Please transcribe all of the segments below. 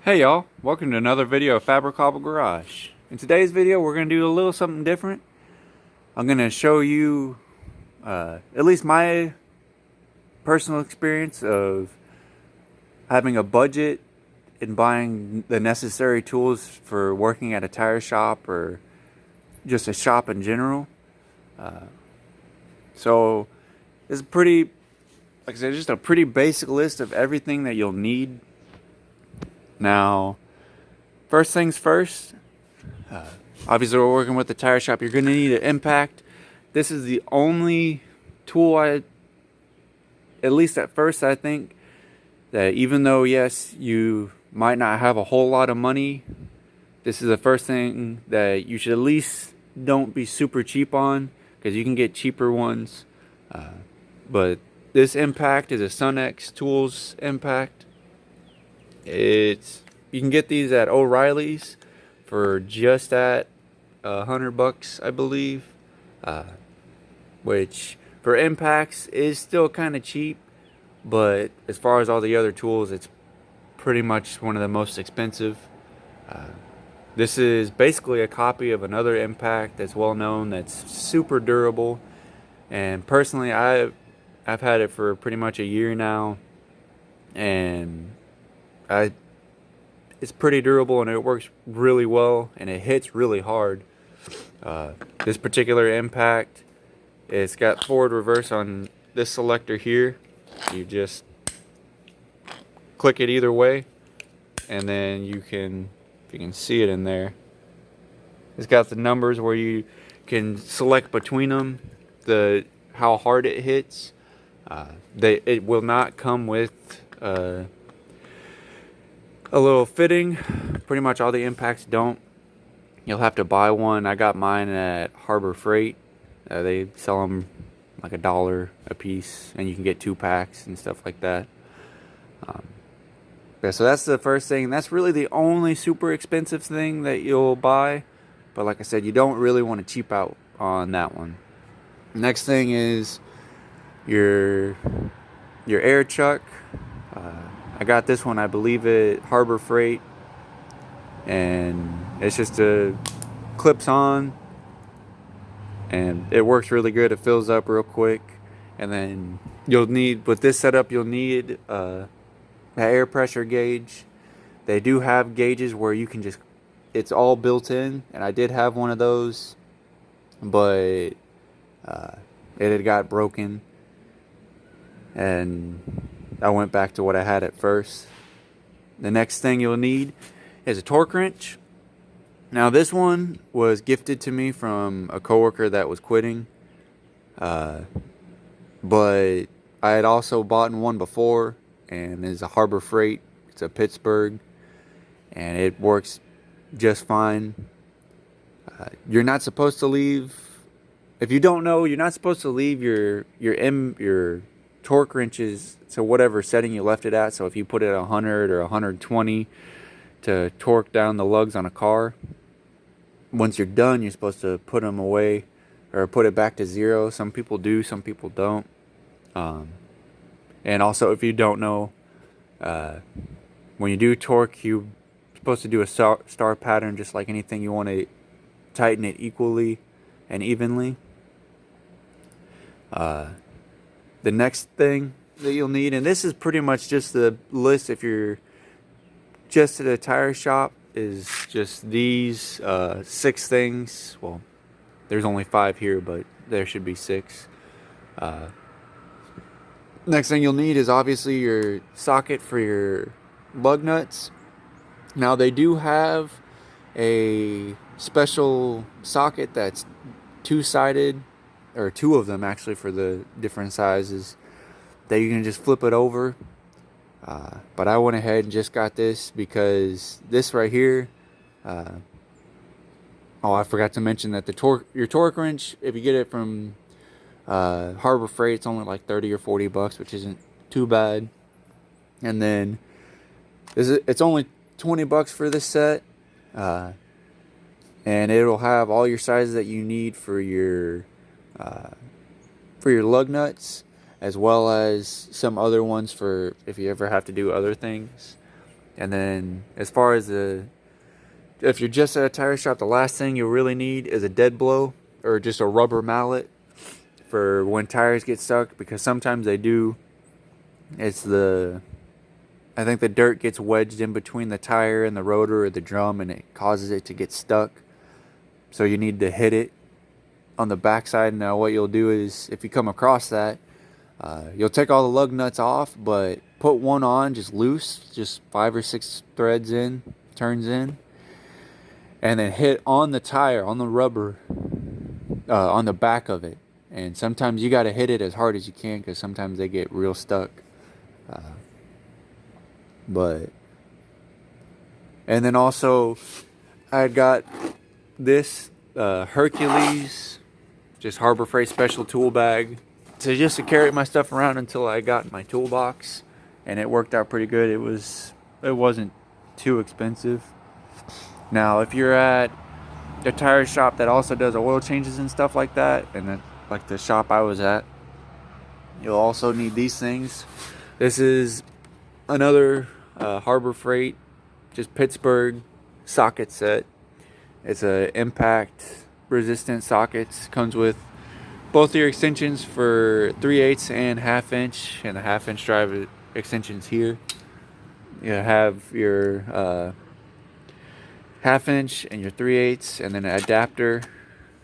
Hey y'all, welcome to another video of Fabric Hobble Garage. In today's video we're going to do a little something different. I'm going to show you at least my personal experience of having a budget and buying the necessary tools for working at a tire shop or just a shop in general. So it's pretty, like I said, just a pretty basic list of everything that you'll need. Now, first things first, obviously we're working with the tire shop. You're going to need an impact. This is the only tool at least at first, I think, that even though, yes, you might not have a whole lot of money, this is the first thing that you should at least don't be super cheap on, because you can get cheaper ones. But this impact is a SunX Tools impact. You can get these at O'Reilly's for just at $100, I believe, which for impacts is still kind of cheap, but as far as all the other tools, it's pretty much one of the most expensive. This is basically a copy of another impact that's well known, that's super durable, and personally I've had it for pretty much a year now, and it's pretty durable and it works really well and it hits really hard. This particular impact, it's got forward reverse on this selector here. You just click it either way, and then you can, if you can see it in there, it's got the numbers where you can select between them how hard it hits. It will not come with a little fitting. Pretty much all the impacts don't. You'll have to buy one. I got mine at Harbor Freight. They sell them like $1 a piece, and you can get 2 packs and stuff like that. Yeah, so that's the first thing. That's really the only super expensive thing that you'll buy. But like I said, you don't really want to cheap out on that one. Next thing is your air chuck. I got this one, I believe, at Harbor Freight, and it's just clips on, and it works really good. It fills up real quick, and then you'll need, with this setup, you'll need an air pressure gauge. They do have gauges where you can just, it's all built in, and I did have one of those, but it had got broken, and I went back to what I had at first. The next thing you'll need is a torque wrench. Now this one was gifted to me from a coworker that was quitting, but I had also bought one before, and it's a Harbor Freight. It's a Pittsburgh, and it works just fine. You're not supposed to leave, if you don't know, you're not supposed to leave your torque wrenches to whatever setting you left it at. So if you put it at 100 or 120 to torque down the lugs on a car, once you're done, you're supposed to put them away or put it back to 0. Some people do, some people don't. And also, if you don't know, when you do torque, you're supposed to do a star pattern, just like anything. You want to tighten it equally and evenly. The next thing that you'll need, and this is pretty much just the list if you're just at a tire shop, is just these 6 things. Well, there's only 5 here, but there should be 6. Next thing you'll need is obviously your socket for your lug nuts. Now they do have a special socket that's 2-sided, or 2 of them actually for the different sizes, that you can just flip it over. But I went ahead and just got this because this right here, oh, I forgot to mention that your torque wrench, if you get it from Harbor Freight, it's only like $30 or $40, which isn't too bad. And then it's only $20 for this set, and it'll have all your sizes that you need for your lug nuts, as well as some other ones for if you ever have to do other things. And then as far as if you're just at a tire shop, the last thing you'll really need is a dead blow or just a rubber mallet for when tires get stuck, because sometimes they do. I think the dirt gets wedged in between the tire and the rotor or the drum, and it causes it to get stuck. So you need to hit it on the backside. Now what you'll do is, if you come across that, you'll take all the lug nuts off, but put one on just loose, just 5 or 6 threads in, turns in, and then hit on the tire, on the rubber, on the back of it. And sometimes you got to hit it as hard as you can, because sometimes they get real stuck. And then also I got this Hercules, just Harbor Freight special tool bag, to carry my stuff around until I got my toolbox, and it worked out pretty good. It wasn't too expensive. Now, if you're at a tire shop that also does oil changes and stuff like that, and then like the shop I was at, you'll also need these things. This is another Harbor Freight, just Pittsburgh socket set. It's a impact resistant sockets. Comes with both your extensions for 3/8 and 1/2 inch, and the 1/2 inch drive extensions here. You have your 1/2 inch and your 3/8, and then an adapter.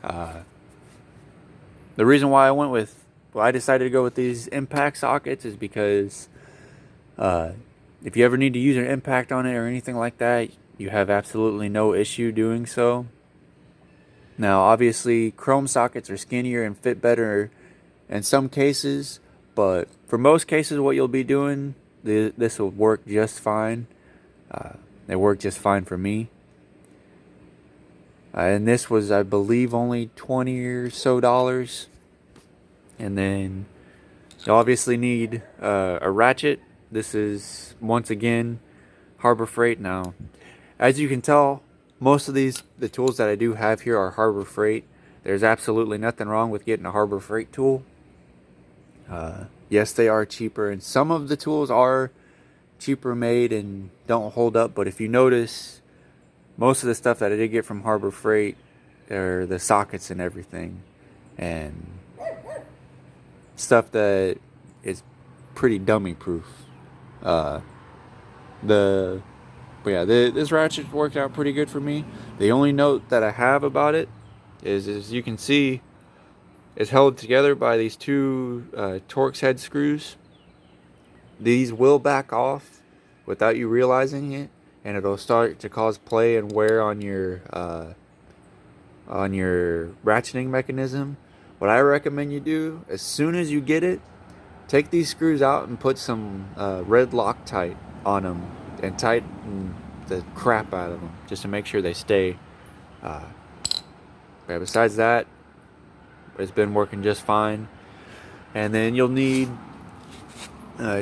The reason why I decided to go with these impact sockets is because if you ever need to use an impact on it or anything like that, you have absolutely no issue doing so. Now, obviously, chrome sockets are skinnier and fit better in some cases, but for most cases, what you'll be doing, this will work just fine. It worked just fine for me. And this was, I believe, only $20 or so. And then you obviously need a ratchet. This is, once again, Harbor Freight. Now, as you can tell, most of the tools that I do have here are Harbor Freight. There's absolutely nothing wrong with getting a Harbor Freight tool. Yes, they are cheaper, and some of the tools are cheaper made and don't hold up. But if you notice, most of the stuff that I did get from Harbor Freight are the sockets and everything, and stuff that is pretty dummy proof. This ratchet worked out pretty good for me. The only note that I have about it is, as you can see, it's held together by these two Torx head screws. These will back off without you realizing it, and it'll start to cause play and wear on your ratcheting mechanism. What I recommend you do, as soon as you get it, take these screws out and put some red Loctite on them and tighten the crap out of them just to make sure they stay. Besides that, it's been working just fine. And then you'll need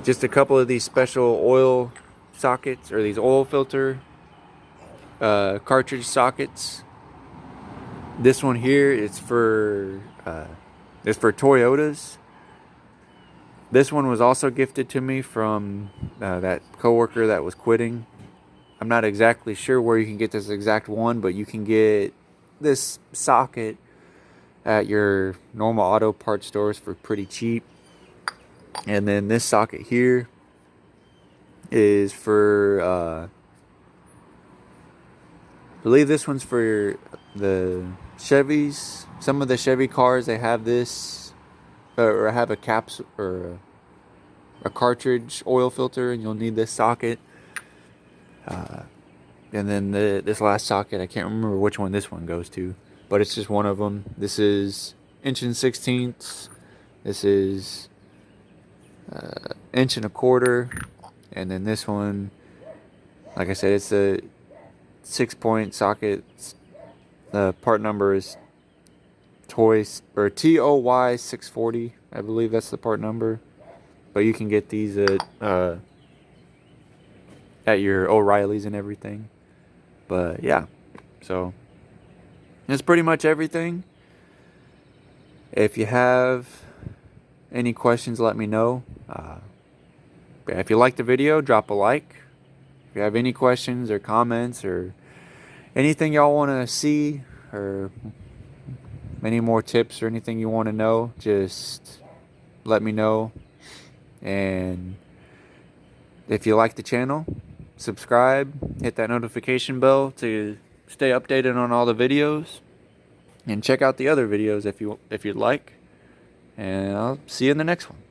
just a couple of these special oil sockets, or these oil filter cartridge sockets. This one here is for Toyotas. This one was also gifted to me from that coworker that was quitting. I'm not exactly sure where you can get this exact one, but you can get this socket at your normal auto parts stores for pretty cheap. And then this socket here is for I believe this one's for the Chevys. Some of the Chevy cars, they have this, or have a capsule or a cartridge oil filter, and you'll need this socket. And then this last socket, I can't remember which one this one goes to, but it's just one of them. This is 1 16". This is 1 1/4". And then this one, like I said, it's a 6-point socket. The part number is TOY 640. I believe that's the part number. But you can get these at your O'Reilly's and everything. But yeah, so that's pretty much everything. If you have any questions, let me know. If you liked the video, drop a like. If you have any questions or comments or anything y'all want to see, or any more tips or anything you want to know, just let me know. And if you like the channel, subscribe, hit that notification bell to stay updated on all the videos, and check out the other videos if you'd like. And I'll see you in the next one.